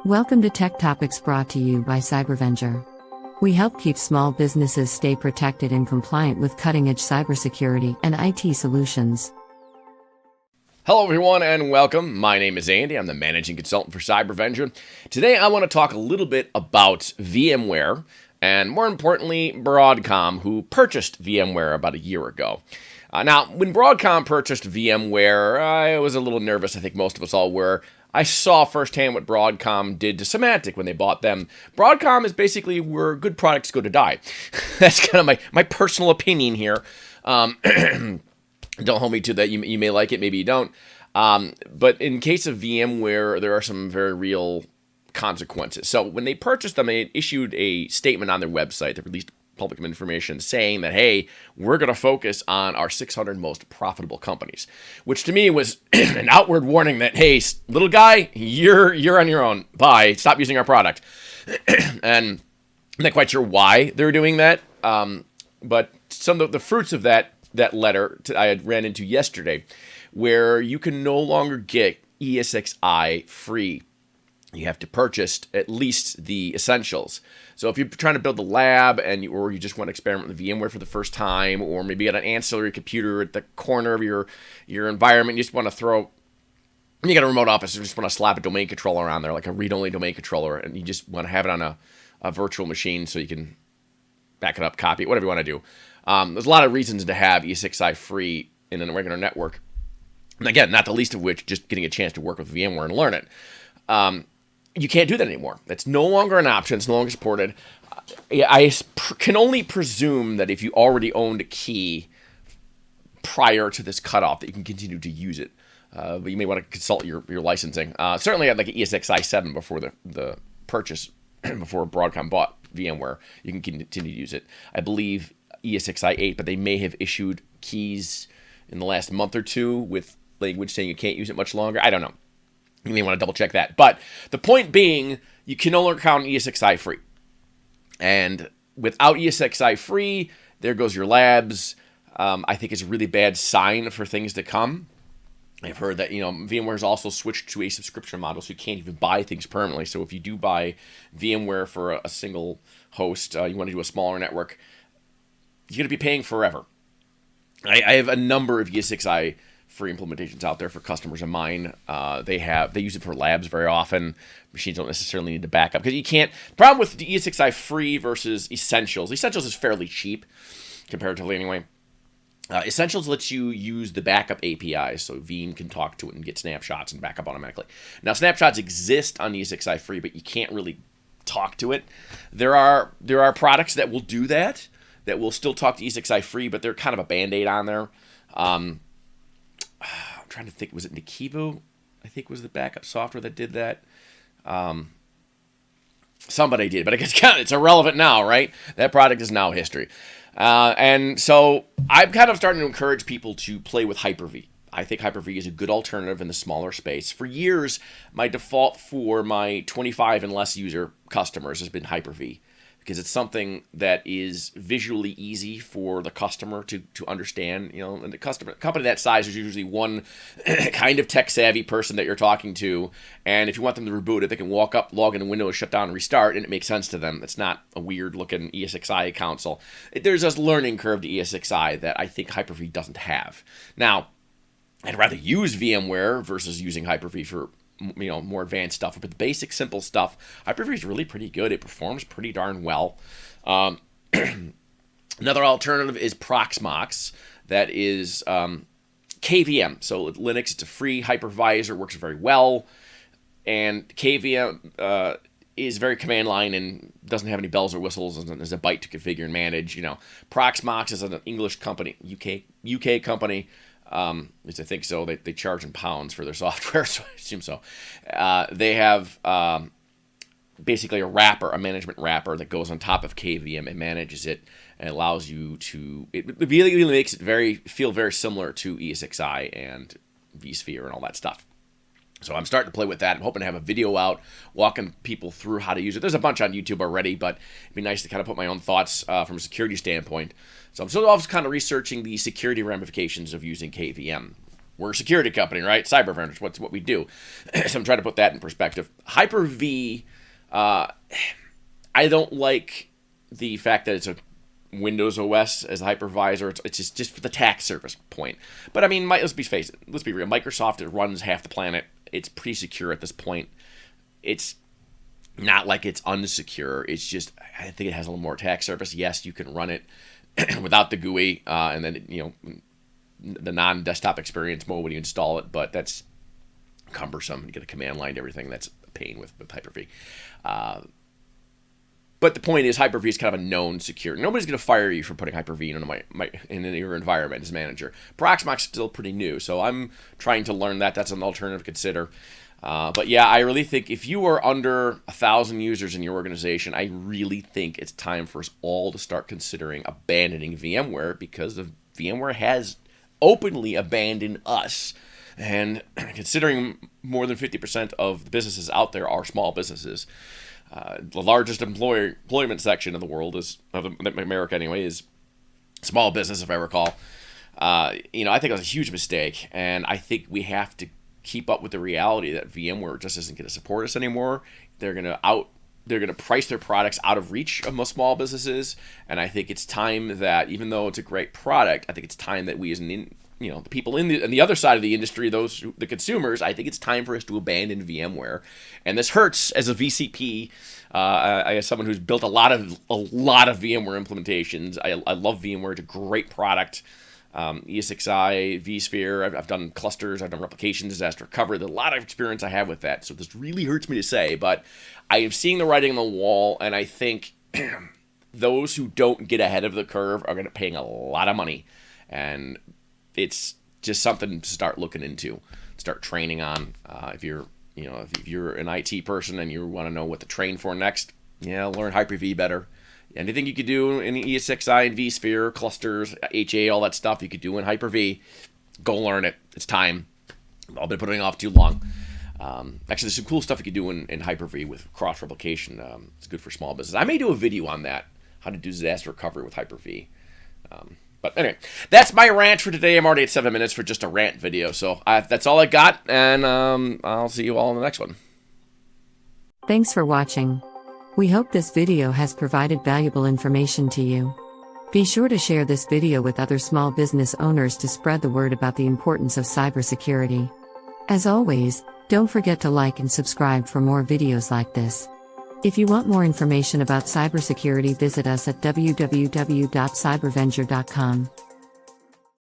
Welcome to Tech Topics brought to you by Cybervenger. We help keep small businesses stay protected and compliant with cutting-edge cybersecurity and IT solutions. Hello everyone and welcome. My name is Andy. I'm the managing consultant for Cybervenger. Today I want to talk a little bit about VMware and more importantly Broadcom, who purchased VMware about a year ago. Now, when Broadcom purchased VMware, I was a little nervous. I think most of us all were. I saw firsthand what Broadcom did to Symantec when they bought them. Broadcom is basically where good products go to die. That's kind of my personal opinion here. Don't hold me to that. You may like it, maybe you don't. But in case of VMware, there are some very real consequences. So when they purchased them, they issued a statement on their website that released public information saying that, hey, we're going to focus on our 600 most profitable companies, which to me was an outward warning that, hey, little guy, you're on your own. Bye. Stop using our product. And I'm not quite sure why they're doing that. But some of the fruits of that letter I had ran into yesterday, where you can no longer get ESXi free. You have to purchase at least the essentials. So if you're trying to build the lab or you just want to experiment with VMware for the first time, or maybe you got an ancillary computer at the corner of your environment, you just want to you got a remote office, you just want to slap a domain controller on there, like a read-only domain controller, and you just want to have it on a virtual machine so you can back it up, copy it, whatever you want to do. There's a lot of reasons to have ESXi free in a regular network. And again, not the least of which, just getting a chance to work with VMware and learn it. You can't do that anymore. That's no longer an option. It's no longer supported. I can only presume that if you already owned a key prior to this cutoff, that you can continue to use it. But you may want to consult your licensing. Certainly, I had like an ESXi 7 before the purchase, before Broadcom bought VMware. You can continue to use it. I believe ESXi 8, but they may have issued keys in the last month or two with language saying you can't use it much longer. I don't know. You may want to double check that. But the point being, you can no longer count ESXi free. And without ESXi free, there goes your labs. I think it's a really bad sign for things to come. I've heard that, VMware's also switched to a subscription model, so you can't even buy things permanently. So if you do buy VMware for a single host, you want to do a smaller network, you're going to be paying forever. I have a number of ESXi free implementations out there for customers of mine. They use it for labs very often. Machines don't necessarily need to back up because you can't. The problem with the ESXi free versus Essentials. Essentials is fairly cheap comparatively anyway. Essentials lets you use the backup APIs, so Veeam can talk to it and get snapshots and back up automatically. Now, snapshots exist on ESXi free, but you can't really talk to it. There are products that will do that will still talk to ESXi free, but they're kind of a Band-Aid on there. I'm trying to think, was it Nikivo? I think was the backup software that did that. Somebody did, but I guess it's irrelevant now, right? That product is now history. And so I'm kind of starting to encourage people to play with Hyper-V. I think Hyper-V is a good alternative in the smaller space. For years, my default for my 25 and less user customers has been Hyper-V, because it's something that is visually easy for the customer to understand. And the company that size is usually one kind of tech-savvy person that you're talking to, and if you want them to reboot it, they can walk up, log into Windows, shut down, and restart, and it makes sense to them. It's not a weird-looking ESXi console. There's this learning curve to ESXi that I think Hyper-V doesn't have. Now, I'd rather use VMware versus using Hyper-V for more advanced stuff, but the basic simple stuff, Hyper-V is really pretty good. It performs pretty darn well. Another alternative is Proxmox. That is KVM. So Linux, it's a free hypervisor, works very well, and KVM is very command line and doesn't have any bells or whistles. There's a byte to configure and manage. Proxmox is an English company, UK company. At least I think so. They charge in pounds for their software, so I assume so. They have basically a management wrapper that goes on top of KVM and manages it and allows you to. It really makes it feel very similar to ESXi and vSphere and all that stuff. So I'm starting to play with that. I'm hoping to have a video out walking people through how to use it. There's a bunch on YouTube already, but it'd be nice to kind of put my own thoughts from a security standpoint. So I'm still also kind of researching the security ramifications of using KVM. we're a security company, right? Cyber vendors, what's what we do. So I'm trying to put that in perspective. Hyper-V, I don't like the fact that it's a Windows OS as a hypervisor. It's just for the tax service point. But I mean, let's be real. Microsoft, it runs half the planet. It's pretty secure at this point. It's not like it's unsecure. It's just, I think it has a little more attack surface. Yes, you can run it without the GUI, and then, the non-desktop experience mode when you install it, but that's cumbersome. You get a command line to everything. That's a pain with Hyper-V. But the point is, Hyper-V is kind of a known secure. Nobody's going to fire you for putting Hyper-V in your environment as manager. Proxmox's still pretty new, so I'm trying to learn that. That's an alternative to consider. But yeah, I really think if you are under 1,000 users in your organization, I really think it's time for us all to start considering abandoning VMware, because VMware has openly abandoned us. And considering more than 50% of the businesses out there are small businesses, the largest employment section of the world of America anyway, is small business, if I recall. I think it was a huge mistake, and I think we have to keep up with the reality that VMware just isn't going to support us anymore. They're going to price their products out of reach of most small businesses, and I think it's time that, even though it's a great product, I think it's time that we as the people on the other side of the industry, the consumers, I think it's time for us to abandon VMware. And this hurts as a VCP. As someone who's built a lot of VMware implementations. I love VMware. It's a great product. ESXi, vSphere, I've done clusters, I've done replication, disaster recovery. There's a lot of experience I have with that, so this really hurts me to say, but I am seeing the writing on the wall, and I think those who don't get ahead of the curve are going to pay a lot of money, and it's just something to start looking into, start training on. If you're an IT person and you want to know what to train for next, learn Hyper-V better. Anything you could do in ESXi and vSphere, clusters, HA, all that stuff you could do in Hyper-V, go learn it. It's time. I've been putting it off too long. Actually, there's some cool stuff you could do in Hyper-V with cross-replication. It's good for small business. I may do a video on that, how to do disaster recovery with Hyper-V. But anyway, that's my rant for today. I'm already at 7 minutes for just a rant video. So that's all I got, and I'll see you all in the next one. Thanks for watching. We hope this video has provided valuable information to you. Be sure to share this video with other small business owners to spread the word about the importance of cybersecurity. As always, don't forget to like and subscribe for more videos like this. If you want more information about cybersecurity, visit us at www.cybervenger.com.